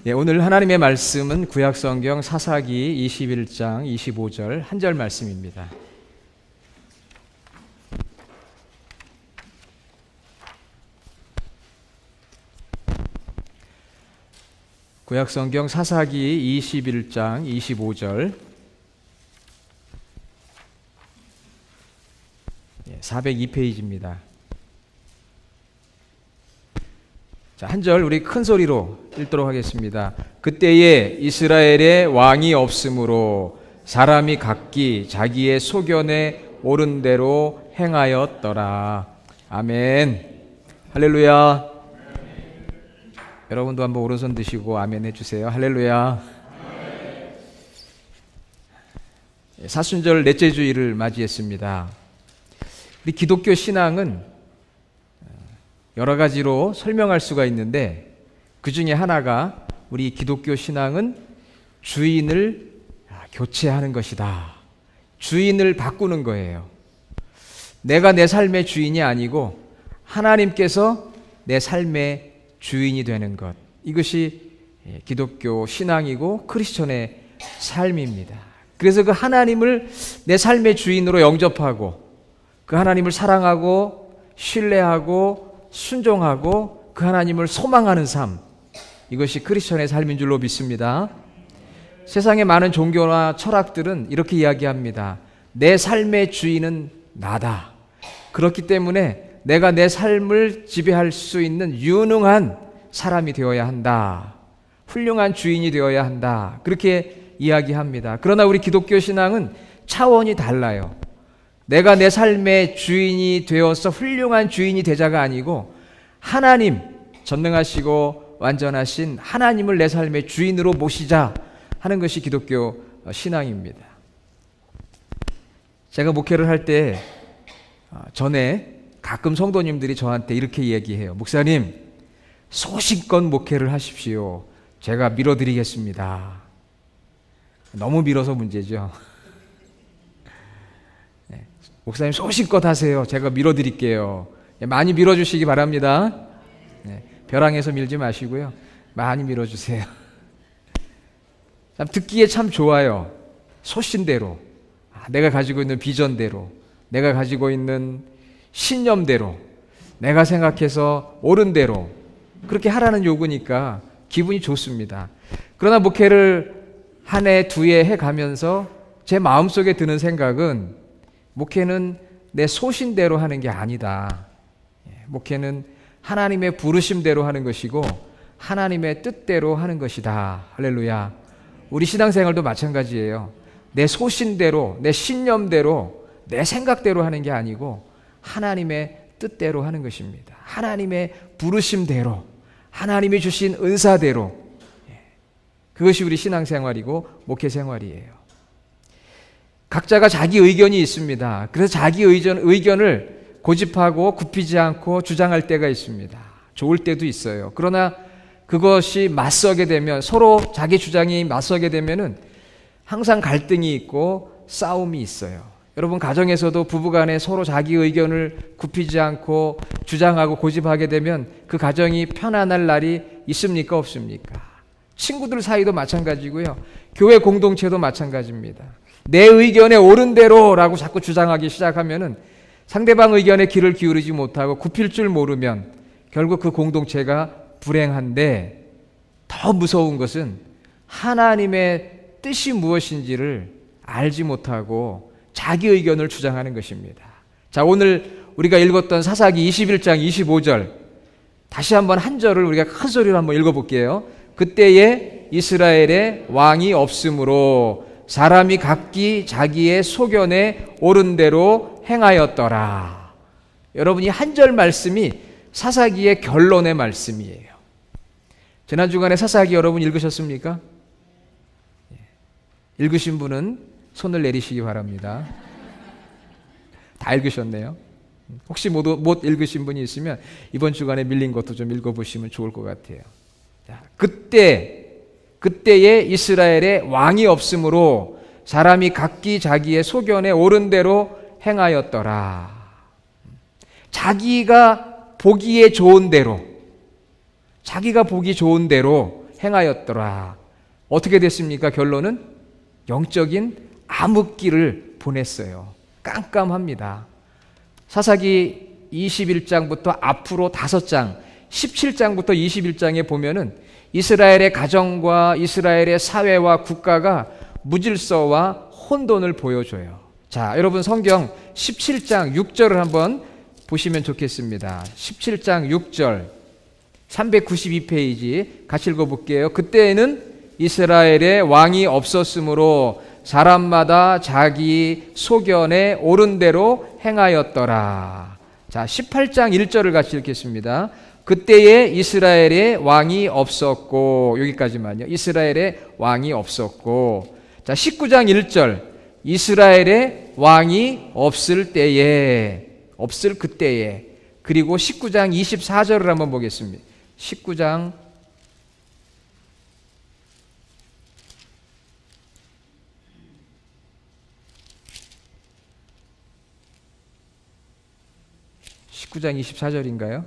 오늘 하나님의 말씀은 구약성경 사사기 21장 25절 한 절 말씀입니다. 구약성경 사사기 21장 25절 402페이지입니다. 자, 한 절 우리 큰 소리로 읽도록 하겠습니다. 그때에 이스라엘에 왕이 없으므로 사람이 각기 자기의 소견에 옳은 대로 행하였더라. 아멘. 할렐루야. 여러분도 한번 오른손 드시고 아멘 해주세요. 할렐루야. 사순절 넷째 주일을 맞이했습니다. 우리 기독교 신앙은 여러 가지로 설명할 수가 있는데 그 중에 하나가 우리 기독교 신앙은 주인을 교체하는 것이다. 주인을 바꾸는 거예요. 내가 내 삶의 주인이 아니고 하나님께서 내 삶의 주인이 되는 것. 이것이 기독교 신앙이고 크리스천의 삶입니다. 그래서 그 하나님을 내 삶의 주인으로 영접하고 그 하나님을 사랑하고 신뢰하고 순종하고 그 하나님을 소망하는 삶, 이것이 크리스천의 삶인 줄로 믿습니다. 세상의 많은 종교나 철학들은 이렇게 이야기합니다. 내 삶의 주인은 나다. 그렇기 때문에 내가 내 삶을 지배할 수 있는 유능한 사람이 되어야 한다. 훌륭한 주인이 되어야 한다. 그렇게 이야기합니다. 그러나 우리 기독교 신앙은 차원이 달라요. 내가 내 삶의 주인이 되어서 훌륭한 주인이 되자가 아니고 하나님, 전능하시고 완전하신 하나님을 내 삶의 주인으로 모시자 하는 것이 기독교 신앙입니다. 제가 목회를 할 때 전에 가끔 성도님들이 저한테 이렇게 얘기해요. 목사님, 소신껏 목회를 하십시오. 제가 밀어드리겠습니다. 너무 밀어서 문제죠. 목사님 소신껏 하세요. 제가 밀어드릴게요. 많이 밀어주시기 바랍니다. 벼랑에서 밀지 마시고요. 많이 밀어주세요. 듣기에 참 좋아요. 소신대로, 내가 가지고 있는 비전대로, 내가 가지고 있는 신념대로, 내가 생각해서 옳은 대로 그렇게 하라는 요구니까 기분이 좋습니다. 그러나 목회를 한 해, 두 해 해가면서 제 마음속에 드는 생각은 목회는 내 소신대로 하는 게 아니다. 목회는 하나님의 부르심대로 하는 것이고 하나님의 뜻대로 하는 것이다. 할렐루야. 우리 신앙생활도 마찬가지예요. 내 소신대로, 내 신념대로, 내 생각대로 하는 게 아니고 하나님의 뜻대로 하는 것입니다. 하나님의 부르심대로, 하나님이 주신 은사대로. 그것이 우리 신앙생활이고 목회생활이에요. 각자가 자기 의견이 있습니다. 그래서 자기 의견을 고집하고 굽히지 않고 주장할 때가 있습니다. 좋을 때도 있어요. 그러나 그것이 맞서게 되면, 서로 자기 주장이 맞서게 되면은 항상 갈등이 있고 싸움이 있어요. 여러분, 가정에서도 부부간에 서로 자기 의견을 굽히지 않고 주장하고 고집하게 되면 그 가정이 편안할 날이 있습니까? 없습니까? 친구들 사이도 마찬가지고요. 교회 공동체도 마찬가지입니다. 내 의견에 옳은 대로라고 자꾸 주장하기 시작하면은 상대방 의견에 귀를 기울이지 못하고 굽힐 줄 모르면 결국 그 공동체가 불행한데, 더 무서운 것은 하나님의 뜻이 무엇인지를 알지 못하고 자기 의견을 주장하는 것입니다. 자, 오늘 우리가 읽었던 사사기 21장 25절 다시 한번 한 절을 우리가 큰 소리로 한번 읽어볼게요. 그때에 이스라엘에 왕이 없으므로 사람이 각기 자기의 소견에 옳은 대로 행하였더라. 여러분, 이 한 절 말씀이 사사기의 결론의 말씀이에요. 지난 주간에 사사기 여러분 읽으셨습니까? 읽으신 분은 손을 내리시기 바랍니다. 다 읽으셨네요. 혹시 못 읽으신 분이 있으면 이번 주간에 밀린 것도 좀 읽어보시면 좋을 것 같아요. 자, 그때에 이스라엘에 왕이 없으므로 사람이 각기 자기의 소견에 옳은 대로 행하였더라. 자기가 보기에 좋은 대로, 자기가 보기 좋은 대로 행하였더라. 어떻게 됐습니까? 결론은 영적인 암흑기를 보냈어요. 깜깜합니다. 사사기 21장부터 앞으로 5장, 17장부터 21장에 보면은 이스라엘의 가정과 이스라엘의 사회와 국가가 무질서와 혼돈을 보여줘요. 자, 여러분 성경 17장 6절을 한번 보시면 좋겠습니다. 17장 6절 392페이지 같이 읽어볼게요. 그때에는 이스라엘에 왕이 없었으므로 사람마다 자기 소견에 옳은 대로 행하였더라. 자, 18장 1절을 같이 읽겠습니다. 그때에 이스라엘에 왕이 없었고, 여기까지만요. 이스라엘에 왕이 없었고. 자, 19장 1절 이스라엘에 왕이 없을 때에, 없을 그때에. 그리고 19장 24절을 한번 보겠습니다. 19장 19장 24절인가요?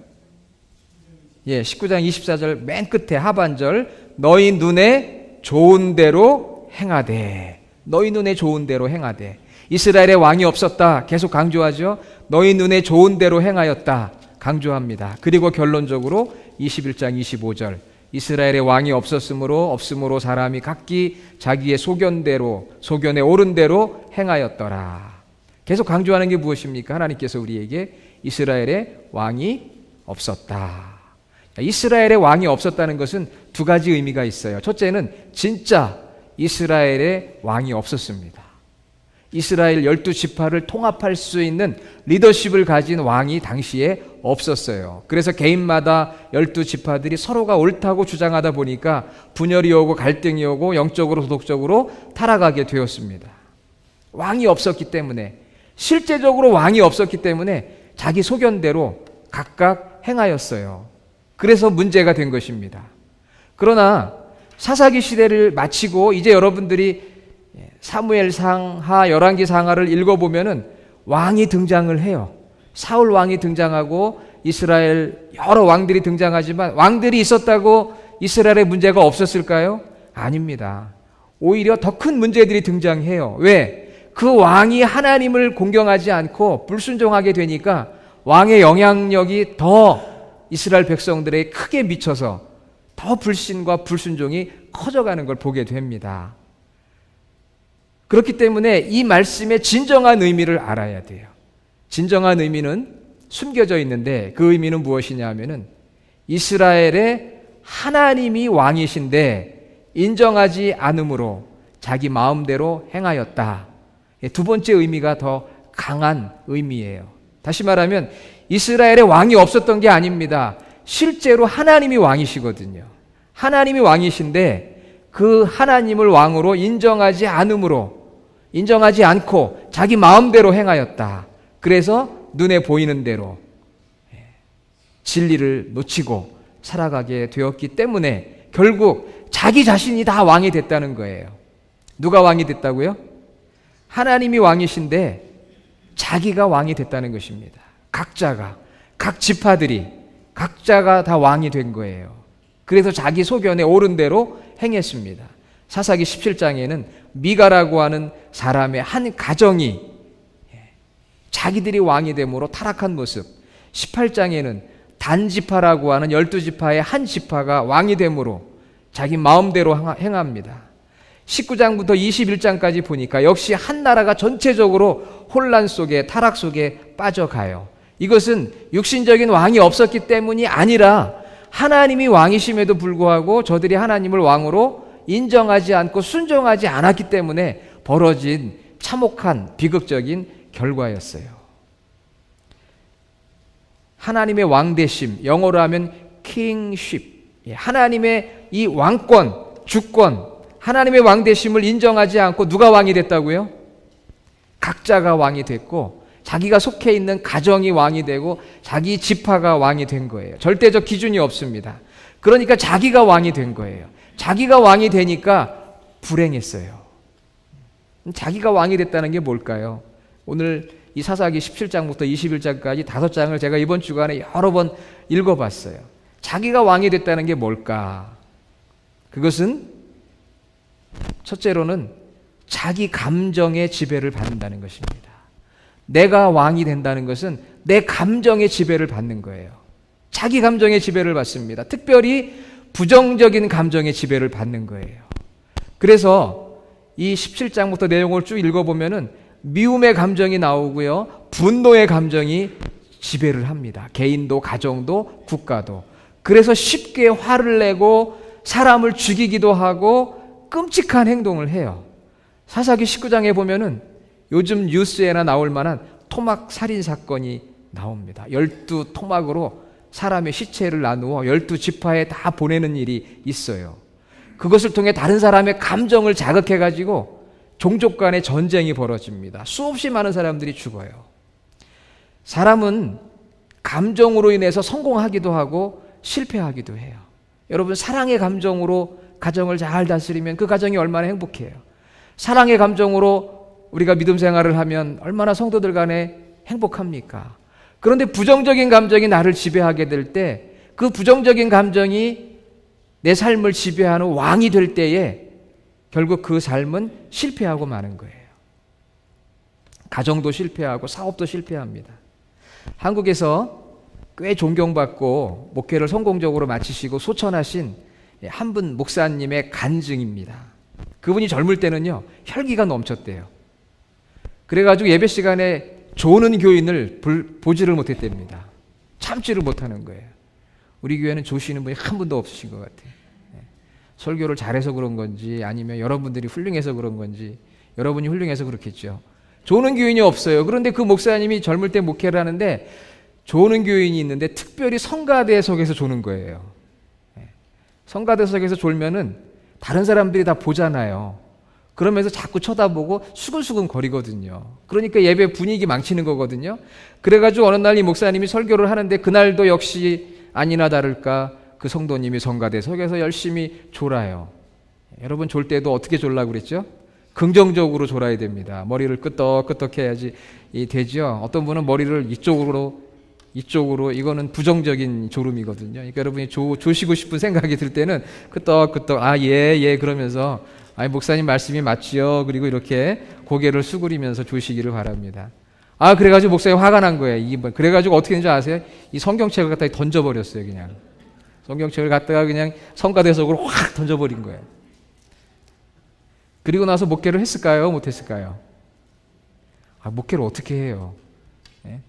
예, 19장 24절 맨 끝에 하반절 너희 눈에 좋은 대로 행하되, 너희 눈에 좋은 대로 행하되. 이스라엘에 왕이 없었다 계속 강조하죠. 너희 눈에 좋은 대로 행하였다 강조합니다. 그리고 결론적으로 21장 25절 이스라엘에 왕이 없음으로 사람이 각기 자기의 소견대로, 소견에 옳은 대로 행하였더라. 계속 강조하는 게 무엇입니까? 하나님께서 우리에게 이스라엘에 왕이 없었다. 이스라엘에 왕이 없었다는 것은 두 가지 의미가 있어요. 첫째는 진짜 이스라엘에 왕이 없었습니다. 이스라엘 12지파를 통합할 수 있는 리더십을 가진 왕이 당시에 없었어요. 그래서 개인마다 12지파들이 서로가 옳다고 주장하다 보니까 분열이 오고 갈등이 오고 영적으로 도덕적으로 타락하게 되었습니다. 왕이 없었기 때문에, 실제적으로 왕이 없었기 때문에 자기 소견대로 각각 행하였어요. 그래서 문제가 된 것입니다. 그러나 사사기 시대를 마치고 이제 여러분들이 사무엘상하, 열왕기상하를 읽어보면은 왕이 등장을 해요. 사울 왕이 등장하고 이스라엘 여러 왕들이 등장하지만 왕들이 있었다고 이스라엘의 문제가 없었을까요? 아닙니다. 오히려 더 큰 문제들이 등장해요. 왜? 그 왕이 하나님을 공경하지 않고 불순종하게 되니까 왕의 영향력이 더 이스라엘 백성들에게 크게 미쳐서 더 불신과 불순종이 커져가는 걸 보게 됩니다. 그렇기 때문에 이 말씀의 진정한 의미를 알아야 돼요. 진정한 의미는 숨겨져 있는데 그 의미는 무엇이냐 하면은 이스라엘의 하나님이 왕이신데 인정하지 않음으로 자기 마음대로 행하였다. 두 번째 의미가 더 강한 의미예요. 다시 말하면 이스라엘에 왕이 없었던 게 아닙니다. 실제로 하나님이 왕이시거든요. 하나님이 왕이신데 그 하나님을 왕으로 인정하지 않고 자기 마음대로 행하였다. 그래서 눈에 보이는 대로 진리를 놓치고 살아가게 되었기 때문에 결국 자기 자신이 다 왕이 됐다는 거예요. 누가 왕이 됐다고요? 하나님이 왕이신데 자기가 왕이 됐다는 것입니다. 각자가, 각 지파들이 각자가 다 왕이 된 거예요. 그래서 자기 소견에 옳은 대로 행했습니다. 사사기 17장에는 미가라고 하는 사람의 한 가정이 자기들이 왕이 됨으로 타락한 모습, 18장에는 단지파라고 하는 12지파의 한 지파가 왕이 됨으로 자기 마음대로 행합니다. 19장부터 21장까지 보니까 역시 한 나라가 전체적으로 혼란 속에, 타락 속에 빠져가요. 이것은 육신적인 왕이 없었기 때문이 아니라 하나님이 왕이심에도 불구하고 저들이 하나님을 왕으로 인정하지 않고 순종하지 않았기 때문에 벌어진 참혹한 비극적인 결과였어요. 하나님의 왕되심, 영어로 하면 kingship, 하나님의 이 왕권, 주권, 하나님의 왕되심을 인정하지 않고 누가 왕이 됐다고요? 각자가 왕이 됐고 자기가 속해 있는 가정이 왕이 되고 자기 지파가 왕이 된 거예요. 절대적 기준이 없습니다. 그러니까 자기가 왕이 된 거예요. 자기가 왕이 되니까 불행했어요. 자기가 왕이 됐다는 게 뭘까요? 오늘 이 사사기 17장부터 21장까지 5장을 제가 이번 주간에 여러 번 읽어봤어요. 자기가 왕이 됐다는 게 뭘까? 그것은 첫째로는 자기 감정의 지배를 받는다는 것입니다. 내가 왕이 된다는 것은 내 감정의 지배를 받는 거예요. 자기 감정의 지배를 받습니다. 특별히 부정적인 감정의 지배를 받는 거예요. 그래서 이 17장부터 내용을 쭉 읽어보면은 미움의 감정이 나오고요, 분노의 감정이 지배를 합니다. 개인도, 가정도, 국가도. 그래서 쉽게 화를 내고 사람을 죽이기도 하고 끔찍한 행동을 해요. 사사기 19장에 보면은 요즘 뉴스에나 나올 만한 토막 살인 사건이 나옵니다. 12토막으로 사람의 시체를 나누어 12지파에 다 보내는 일이 있어요. 그것을 통해 다른 사람의 감정을 자극해가지고 종족 간의 전쟁이 벌어집니다. 수없이 많은 사람들이 죽어요. 사람은 감정으로 인해서 성공하기도 하고 실패하기도 해요. 여러분, 사랑의 감정으로 가정을 잘 다스리면 그 가정이 얼마나 행복해요. 사랑의 감정으로 우리가 믿음 생활을 하면 얼마나 성도들 간에 행복합니까? 그런데 부정적인 감정이 나를 지배하게 될 때, 그 부정적인 감정이 내 삶을 지배하는 왕이 될 때에 결국 그 삶은 실패하고 마는 거예요. 가정도 실패하고 사업도 실패합니다. 한국에서 꽤 존경받고 목회를 성공적으로 마치시고 소천하신 한 분 목사님의 간증입니다. 그분이 젊을 때는요, 혈기가 넘쳤대요. 그래가지고 예배 시간에 조는 교인을 보지를 못했답니다. 참지를 못하는 거예요. 우리 교회는 조시는 분이 한 분도 없으신 것 같아요. 설교를 잘해서 그런 건지 아니면 여러분들이 훌륭해서 그런 건지, 여러분이 훌륭해서 그렇겠죠. 조는 교인이 없어요. 그런데 그 목사님이 젊을 때 목회를 하는데 조는 교인이 있는데 특별히 성가대석에서 조는 거예요. 성가대석에서 졸면은 다른 사람들이 다 보잖아요. 그러면서 자꾸 쳐다보고 수근수근 거리거든요. 그러니까 예배 분위기 망치는 거거든요. 그래가지고 어느 날 이 목사님이 설교를 하는데 그날도 역시 아니나 다를까 그 성도님이 성가대석에서 열심히 졸아요. 여러분, 졸 때도 어떻게 졸라고 그랬죠? 긍정적으로 졸아야 됩니다. 머리를 끄덕끄덕 해야지 되죠. 어떤 분은 머리를 이쪽으로 이거는 부정적인 졸음이거든요. 그러니까 여러분이 조시고 싶은 생각이 들 때는 끄덕끄덕 예 그러면서 목사님 말씀이 맞지요. 그리고 이렇게 고개를 수그리면서 조시기를 바랍니다. 그래가지고 목사님 화가 난 거예요. 그래가지고 어떻게 했는지 아세요? 이 성경책을 갖다가 던져버렸어요. 그냥 성경책을 갖다가 그냥 성가대석으로 확 던져버린 거예요. 그리고 나서 목회를 했을까요? 못했을까요? 목회를 어떻게 해요? 네?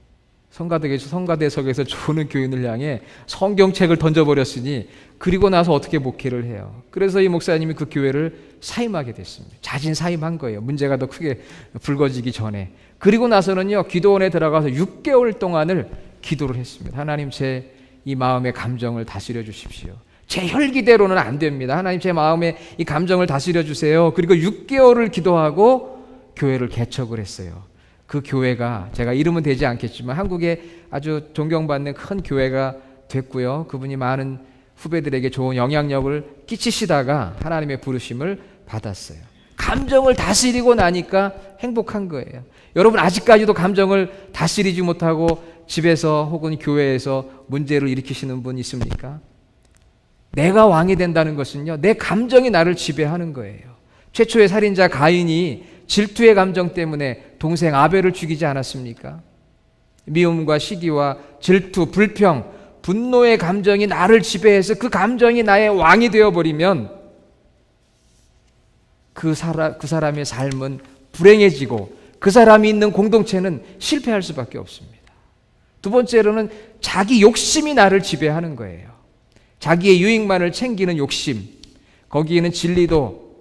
성가대석에서 조는 교인을 향해 성경책을 던져버렸으니 그리고 나서 어떻게 목회를 해요? 그래서 이 목사님이 그 교회를 사임하게 됐습니다. 자진 사임한 거예요. 문제가 더 크게 불거지기 전에. 그리고 나서는요, 기도원에 들어가서 6개월 동안을 기도를 했습니다. 하나님, 제 이 마음의 감정을 다스려 주십시오. 제 혈기대로는 안 됩니다. 하나님, 제 마음의 이 감정을 다스려 주세요. 그리고 6개월을 기도하고 교회를 개척을 했어요. 그 교회가 제가 이름은 되지 않겠지만 한국에 아주 존경받는 큰 교회가 됐고요. 그분이 많은 후배들에게 좋은 영향력을 끼치시다가 하나님의 부르심을 받았어요. 감정을 다스리고 나니까 행복한 거예요. 여러분, 아직까지도 감정을 다스리지 못하고 집에서 혹은 교회에서 문제를 일으키시는 분 있습니까? 내가 왕이 된다는 것은요, 내 감정이 나를 지배하는 거예요. 최초의 살인자 가인이 질투의 감정 때문에 동생 아벨을 죽이지 않았습니까? 미움과 시기와 질투, 불평, 분노의 감정이 나를 지배해서 그 감정이 나의 왕이 되어버리면 그 사람의 삶은 불행해지고 그 사람이 있는 공동체는 실패할 수밖에 없습니다. 두 번째로는 자기 욕심이 나를 지배하는 거예요. 자기의 유익만을 챙기는 욕심, 거기에는 진리도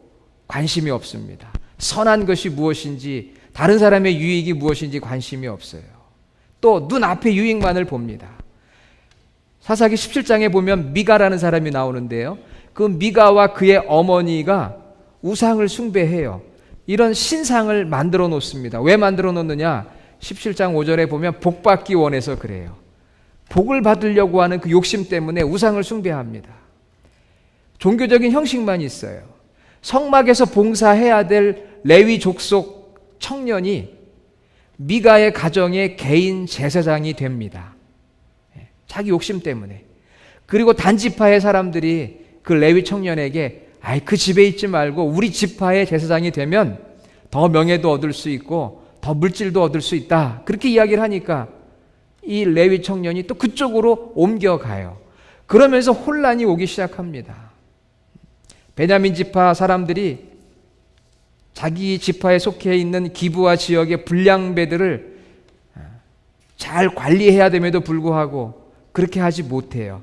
관심이 없습니다. 선한 것이 무엇인지, 다른 사람의 유익이 무엇인지 관심이 없어요. 또 눈앞의 유익만을 봅니다. 사사기 17장에 보면 미가라는 사람이 나오는데요, 그 미가와 그의 어머니가 우상을 숭배해요. 이런 신상을 만들어 놓습니다. 왜 만들어 놓느냐? 17장 5절에 보면 복받기 원해서 그래요. 복을 받으려고 하는 그 욕심 때문에 우상을 숭배합니다. 종교적인 형식만 있어요. 성막에서 봉사해야 될 레위 족속 청년이 미가의 가정의 개인 제사장이 됩니다. 자기 욕심 때문에. 그리고 단지파의 사람들이 그 레위 청년에게 아이, 그 집에 있지 말고 우리 지파의 제사장이 되면 더 명예도 얻을 수 있고 더 물질도 얻을 수 있다. 그렇게 이야기를 하니까 이 레위 청년이 또 그쪽으로 옮겨가요. 그러면서 혼란이 오기 시작합니다. 베냐민 지파 사람들이 자기 지파에 속해 있는 기브아 지역의 불량배들을 잘 관리해야 됨에도 불구하고 그렇게 하지 못해요.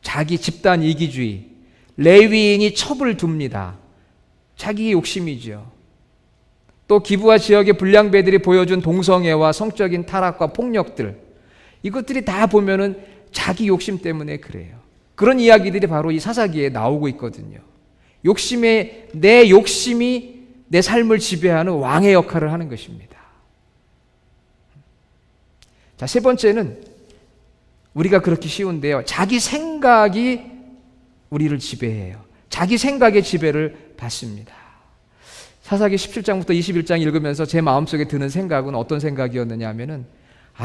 자기 집단 이기주의, 레위인이 첩을 둡니다. 자기 욕심이죠. 또 기브아 지역의 불량배들이 보여준 동성애와 성적인 타락과 폭력들, 이것들이 다 보면은 자기 욕심 때문에 그래요. 그런 이야기들이 바로 이 사사기에 나오고 있거든요. 내 욕심이 내 삶을 지배하는 왕의 역할을 하는 것입니다. 자, 세 번째는 우리가 그렇게 쉬운데요. 자기 생각이 우리를 지배해요. 자기 생각의 지배를 받습니다. 사사기 17장부터 21장 읽으면서 제 마음속에 드는 생각은 어떤 생각이었느냐 하면은,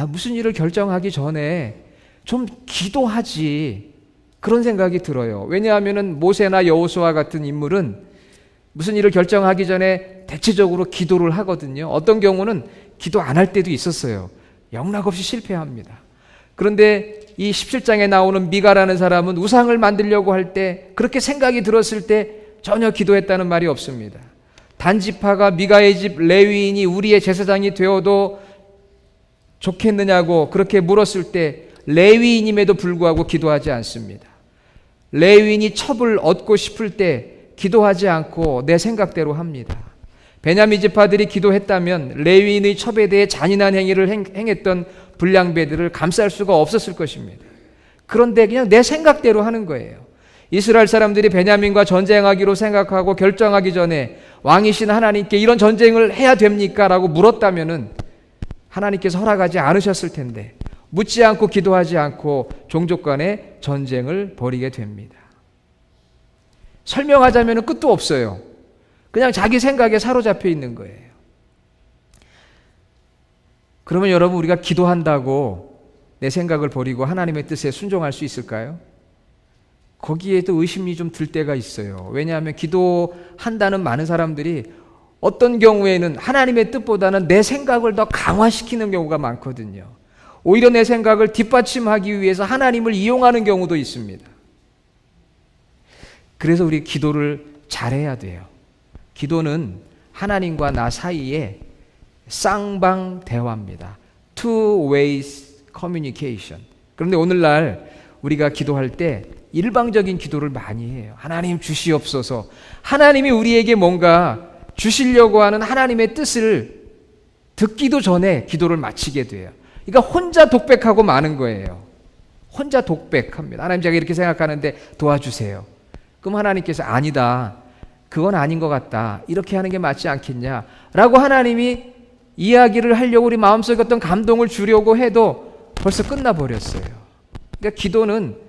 무슨 일을 결정하기 전에 좀 기도하지, 그런 생각이 들어요. 왜냐하면은 모세나 여호수아 같은 인물은 무슨 일을 결정하기 전에 대체적으로 기도를 하거든요. 어떤 경우는 기도 안 할 때도 있었어요. 영락없이 실패합니다. 그런데 이 17장에 나오는 미가라는 사람은 우상을 만들려고 할 때, 그렇게 생각이 들었을 때 전혀 기도했다는 말이 없습니다. 단지파가 미가의 집 레위인이 우리의 제사장이 되어도 좋겠느냐고 그렇게 물었을 때 레위인임에도 불구하고 기도하지 않습니다. 레위인이 첩을 얻고 싶을 때 기도하지 않고 내 생각대로 합니다. 베냐민 지파들이 기도했다면 레위인의 첩에 대해 잔인한 행위를 행했던 불량배들을 감쌀 수가 없었을 것입니다. 그런데 그냥 내 생각대로 하는 거예요. 이스라엘 사람들이 베냐민과 전쟁하기로 생각하고 결정하기 전에 왕이신 하나님께 이런 전쟁을 해야 됩니까? 라고 물었다면은 하나님께서 허락하지 않으셨을 텐데, 묻지 않고 기도하지 않고 종족 간의 전쟁을 벌이게 됩니다. 설명하자면 끝도 없어요. 그냥 자기 생각에 사로잡혀 있는 거예요. 그러면 여러분, 우리가 기도한다고 내 생각을 버리고 하나님의 뜻에 순종할 수 있을까요? 거기에도 의심이 좀 들 때가 있어요. 왜냐하면 기도한다는 많은 사람들이 어떤 경우에는 하나님의 뜻보다는 내 생각을 더 강화시키는 경우가 많거든요. 오히려 내 생각을 뒷받침하기 위해서 하나님을 이용하는 경우도 있습니다. 그래서 우리 기도를 잘해야 돼요. 기도는 하나님과 나 사이에 쌍방 대화입니다. Two ways communication. 그런데 오늘날 우리가 기도할 때 일방적인 기도를 많이 해요. 하나님 주시옵소서. 하나님이 우리에게 뭔가 주시려고 하는 하나님의 뜻을 듣기도 전에 기도를 마치게 돼요. 그러니까 혼자 독백하고 마는 거예요. 혼자 독백합니다. 하나님, 제가 이렇게 생각하는데 도와주세요. 그럼 하나님께서 아니다, 그건 아닌 것 같다, 이렇게 하는 게 맞지 않겠냐 라고 하나님이 이야기를 하려고 우리 마음속에 어떤 감동을 주려고 해도 벌써 끝나버렸어요. 그러니까 기도는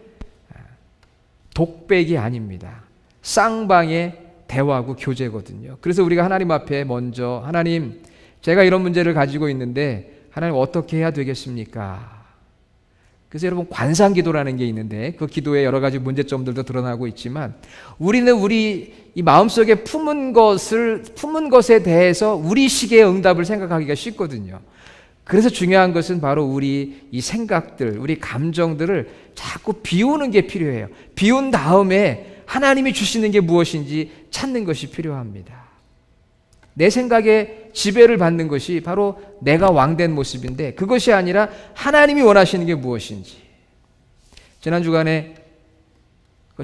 독백이 아닙니다. 쌍방의 대화고 교제거든요. 그래서 우리가 하나님 앞에 먼저, 하나님, 제가 이런 문제를 가지고 있는데 하나님 어떻게 해야 되겠습니까? 그래서 여러분, 관상기도라는 게 있는데 그 기도에 여러 가지 문제점들도 드러나고 있지만, 우리는 우리 이 마음속에 품은 것에 대해서 우리식의 응답을 생각하기가 쉽거든요. 그래서 중요한 것은 바로 우리 이 생각들, 우리 감정들을 자꾸 비우는 게 필요해요. 비운 다음에 하나님이 주시는 게 무엇인지 찾는 것이 필요합니다. 내 생각에 지배를 받는 것이 바로 내가 왕된 모습인데, 그것이 아니라 하나님이 원하시는 게 무엇인지. 지난 주간에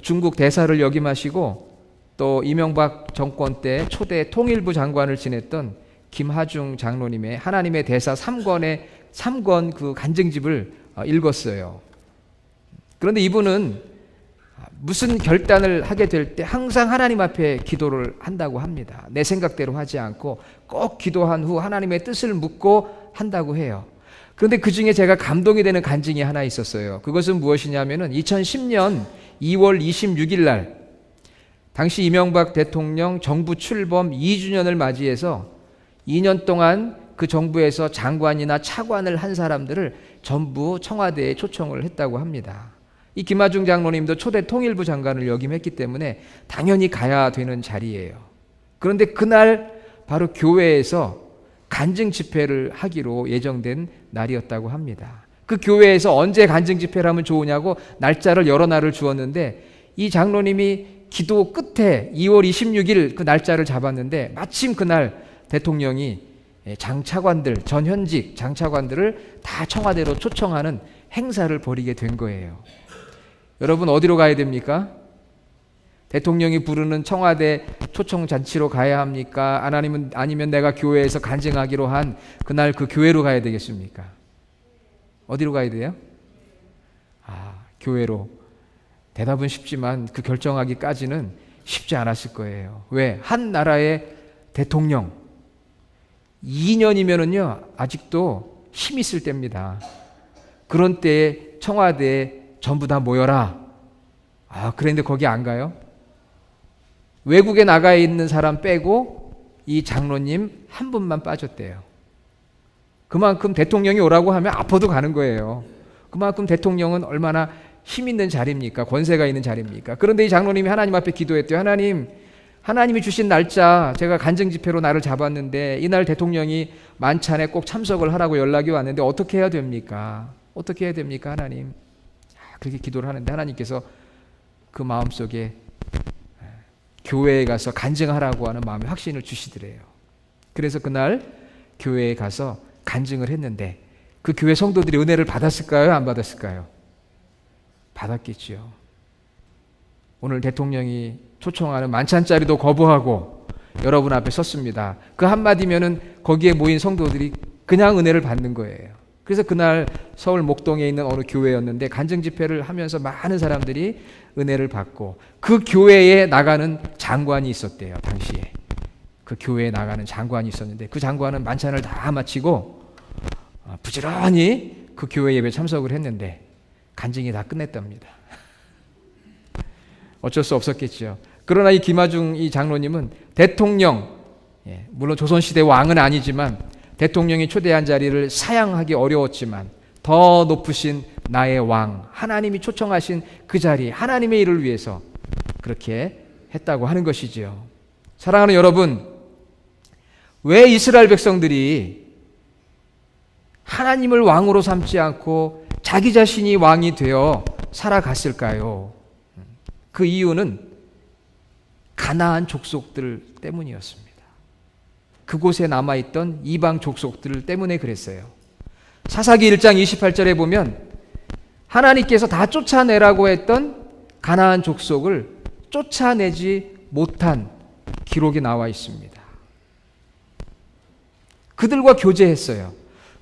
중국 대사를 역임하시고 또 이명박 정권 때 초대 통일부 장관을 지냈던 김하중 장로님의 하나님의 대사 3권 그 간증집을 읽었어요. 그런데 이분은 무슨 결단을 하게 될 때 항상 하나님 앞에 기도를 한다고 합니다. 내 생각대로 하지 않고 꼭 기도한 후 하나님의 뜻을 묻고 한다고 해요. 그런데 그 중에 제가 감동이 되는 간증이 하나 있었어요. 그것은 무엇이냐면은 2010년 2월 26일 날, 당시 이명박 대통령 정부 출범 2주년을 맞이해서 2년 동안 그 정부에서 장관이나 차관을 한 사람들을 전부 청와대에 초청을 했다고 합니다. 이 김하중 장로님도 초대 통일부 장관을 역임했기 때문에 당연히 가야 되는 자리예요. 그런데 그날 바로 교회에서 간증 집회를 하기로 예정된 날이었다고 합니다. 그 교회에서 언제 간증 집회를 하면 좋으냐고 날짜를 여러 날을 주었는데 이 장로님이 기도 끝에 2월 26일 그 날짜를 잡았는데 마침 그날 대통령이 장차관들, 전현직 장차관들을 다 청와대로 초청하는 행사를 벌이게 된 거예요. 여러분 어디로 가야 됩니까? 대통령이 부르는 청와대 초청 잔치로 가야 합니까? 아니면 내가 교회에서 간증하기로 한 그날 그 교회로 가야 되겠습니까? 어디로 가야 돼요? 교회로. 대답은 쉽지만 그 결정하기까지는 쉽지 않았을 거예요. 왜? 한 나라의 대통령 2년이면은요 아직도 힘 있을 때입니다. 그런 때에 청와대에 전부 다 모여라. 그런데 거기 안 가요? 외국에 나가 있는 사람 빼고 이 장로님 한 분만 빠졌대요. 그만큼 대통령이 오라고 하면 아파도 가는 거예요. 그만큼 대통령은 얼마나 힘 있는 자리입니까? 권세가 있는 자리입니까? 그런데 이 장로님이 하나님 앞에 기도했대요. 하나님이 주신 날짜 제가 간증 집회로 날을 잡았는데 이날 대통령이 만찬에 꼭 참석을 하라고 연락이 왔는데 어떻게 해야 됩니까? 어떻게 해야 됩니까 하나님? 그렇게 기도를 하는데 하나님께서 그 마음속에 교회에 가서 간증하라고 하는 마음의 확신을 주시더래요. 그래서 그날 교회에 가서 간증을 했는데 그 교회 성도들이 은혜를 받았을까요? 안 받았을까요? 받았겠지요. 오늘 대통령이 초청하는 만찬 자리도 거부하고 여러분 앞에 섰습니다. 그 한마디면은 거기에 모인 성도들이 그냥 은혜를 받는 거예요. 그래서 그날 서울 목동에 있는 어느 교회였는데 간증 집회를 하면서 많은 사람들이 은혜를 받고 그 교회에 나가는 장관이 있었대요. 당시에 그 교회에 나가는 장관이 있었는데 그 장관은 만찬을 다 마치고 부지런히 그 교회 예배에 참석을 했는데 간증이 다 끝냈답니다. 어쩔 수 없었겠죠. 그러나 이 김하중 이 장로님은 대통령, 물론 조선시대 왕은 아니지만 대통령이 초대한 자리를 사양하기 어려웠지만 더 높으신 나의 왕, 하나님이 초청하신 그 자리, 하나님의 일을 위해서 그렇게 했다고 하는 것이지요. 사랑하는 여러분, 왜 이스라엘 백성들이 하나님을 왕으로 삼지 않고 자기 자신이 왕이 되어 살아갔을까요? 그 이유는 가나안 족속들 때문이었습니다. 그곳에 남아있던 이방 족속들 때문에 그랬어요. 사사기 1장 28절에 보면 하나님께서 다 쫓아내라고 했던 가나안 족속을 쫓아내지 못한 기록이 나와 있습니다. 그들과 교제했어요.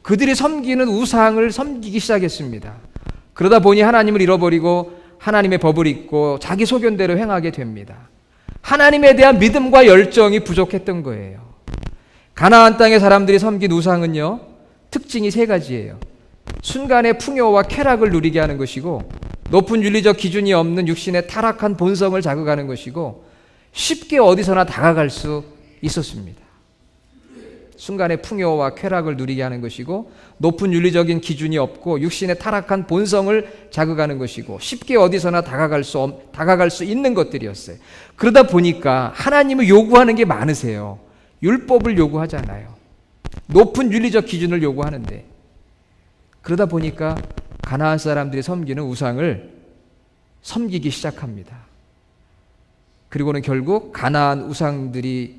그들이 섬기는 우상을 섬기기 시작했습니다. 그러다 보니 하나님을 잃어버리고 하나님의 법을 잊고 자기 소견대로 행하게 됩니다. 하나님에 대한 믿음과 열정이 부족했던 거예요. 가나안 땅의 사람들이 섬긴 우상은요, 특징이 3가지예요. 순간의 풍요와 쾌락을 누리게 하는 것이고, 높은 윤리적 기준이 없는 육신의 타락한 본성을 자극하는 것이고, 쉽게 어디서나 다가갈 수 있었습니다. 순간의 풍요와 쾌락을 누리게 하는 것이고, 높은 윤리적인 기준이 없고 육신의 타락한 본성을 자극하는 것이고, 쉽게 어디서나 다가갈 수 있는 것들이었어요. 그러다 보니까 하나님을 요구하는 게 많으세요. 율법을 요구하잖아요. 높은 윤리적 기준을 요구하는데, 그러다 보니까 가나안 사람들이 섬기는 우상을 섬기기 시작합니다. 그리고는 결국 가나안 우상들이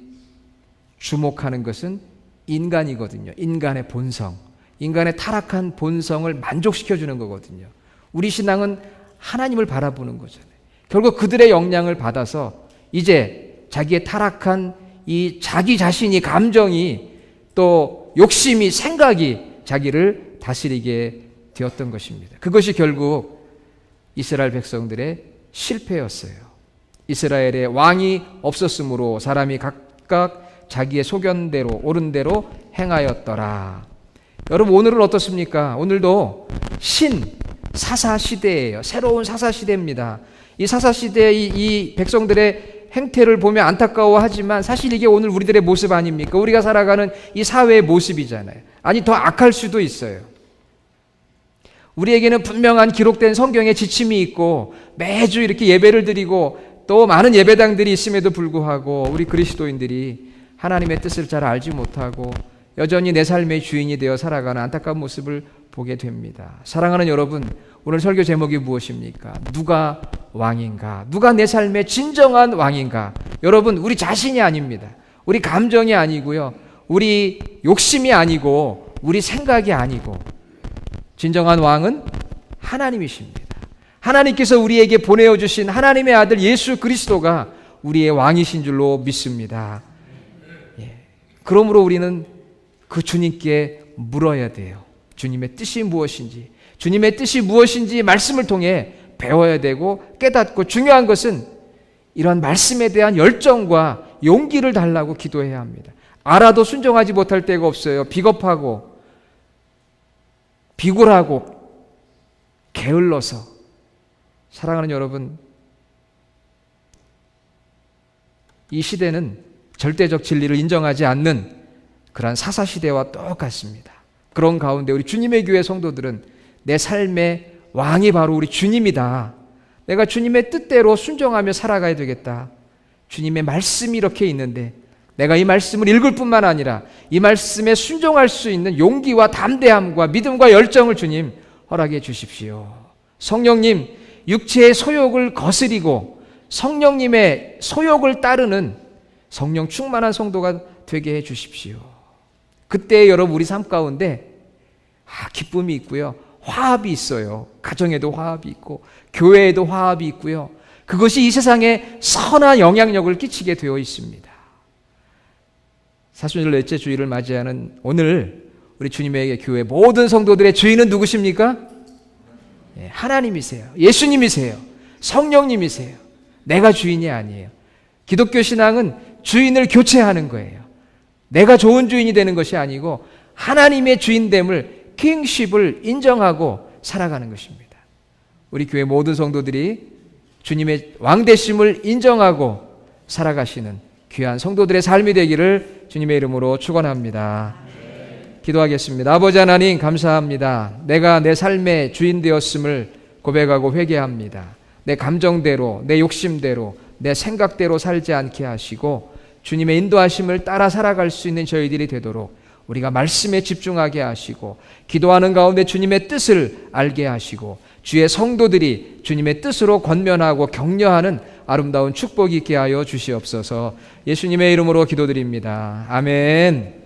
주목하는 것은 인간이거든요. 인간의 본성, 인간의 타락한 본성을 만족시켜주는 거거든요. 우리 신앙은 하나님을 바라보는 거잖아요. 결국 그들의 영향을 받아서 이제 자기의 타락한 이 자기 자신이, 감정이, 또 욕심이, 생각이 자기를 다스리게 되었던 것입니다. 그것이 결국 이스라엘 백성들의 실패였어요. 이스라엘에 왕이 없었으므로 사람이 각각 자기의 소견대로, 옳은 대로 행하였더라. 여러분, 오늘은 어떻습니까? 오늘도 사사시대예요. 새로운 사사시대입니다. 이 사사시대의 이 백성들의 행태를 보면 안타까워하지만 사실 이게 오늘 우리들의 모습 아닙니까? 우리가 살아가는 이 사회의 모습이잖아요. 아니, 더 악할 수도 있어요. 우리에게는 분명한 기록된 성경의 지침이 있고 매주 이렇게 예배를 드리고 또 많은 예배당들이 있음에도 불구하고 우리 그리스도인들이 하나님의 뜻을 잘 알지 못하고 여전히 내 삶의 주인이 되어 살아가는 안타까운 모습을 보게 됩니다. 사랑하는 여러분, 오늘 설교 제목이 무엇입니까? 누가 왕인가? 누가 내 삶의 진정한 왕인가? 여러분, 우리 자신이 아닙니다. 우리 감정이 아니고요. 우리 욕심이 아니고 우리 생각이 아니고 진정한 왕은 하나님이십니다. 하나님께서 우리에게 보내어주신 하나님의 아들 예수 그리스도가 우리의 왕이신 줄로 믿습니다. 그러므로 우리는 그 주님께 물어야 돼요. 주님의 뜻이 무엇인지, 주님의 뜻이 무엇인지 말씀을 통해 배워야 되고 깨닫고, 중요한 것은 이런 말씀에 대한 열정과 용기를 달라고 기도해야 합니다. 알아도 순종하지 못할 때가 없어요. 비겁하고 비굴하고 게을러서. 사랑하는 여러분, 이 시대는 절대적 진리를 인정하지 않는 그러한 사사시대와 똑같습니다. 그런 가운데 우리 주님의 교회 성도들은 내 삶의 왕이 바로 우리 주님이다. 내가 주님의 뜻대로 순종하며 살아가야 되겠다. 주님의 말씀이 이렇게 있는데 내가 이 말씀을 읽을 뿐만 아니라 이 말씀에 순종할 수 있는 용기와 담대함과 믿음과 열정을 주님 허락해 주십시오. 성령님, 육체의 소욕을 거스리고 성령님의 소욕을 따르는 성령 충만한 성도가 되게 해 주십시오. 그때 여러분 우리 삶 가운데 기쁨이 있고요. 화합이 있어요. 가정에도 화합이 있고 교회에도 화합이 있고요. 그것이 이 세상에 선한 영향력을 끼치게 되어 있습니다. 사순절 넷째 주일을 맞이하는 오늘 우리 주님의 교회 모든 성도들의 주인은 누구십니까? 하나님이세요. 예수님이세요. 성령님이세요. 내가 주인이 아니에요. 기독교 신앙은 주인을 교체하는 거예요. 내가 좋은 주인이 되는 것이 아니고 하나님의 주인됨을, 킹십을 인정하고 살아가는 것입니다. 우리 교회 모든 성도들이 주님의 왕되심을 인정하고 살아가시는 귀한 성도들의 삶이 되기를 주님의 이름으로 축원합니다. 기도하겠습니다. 아버지 하나님, 감사합니다. 내가 내 삶의 주인 되었음을 고백하고 회개합니다. 내 감정대로, 내 욕심대로, 내 생각대로 살지 않게 하시고 주님의 인도하심을 따라 살아갈 수 있는 저희들이 되도록 우리가 말씀에 집중하게 하시고 기도하는 가운데 주님의 뜻을 알게 하시고 주의 성도들이 주님의 뜻으로 권면하고 격려하는 아름다운 축복이 있게 하여 주시옵소서. 예수님의 이름으로 기도드립니다. 아멘.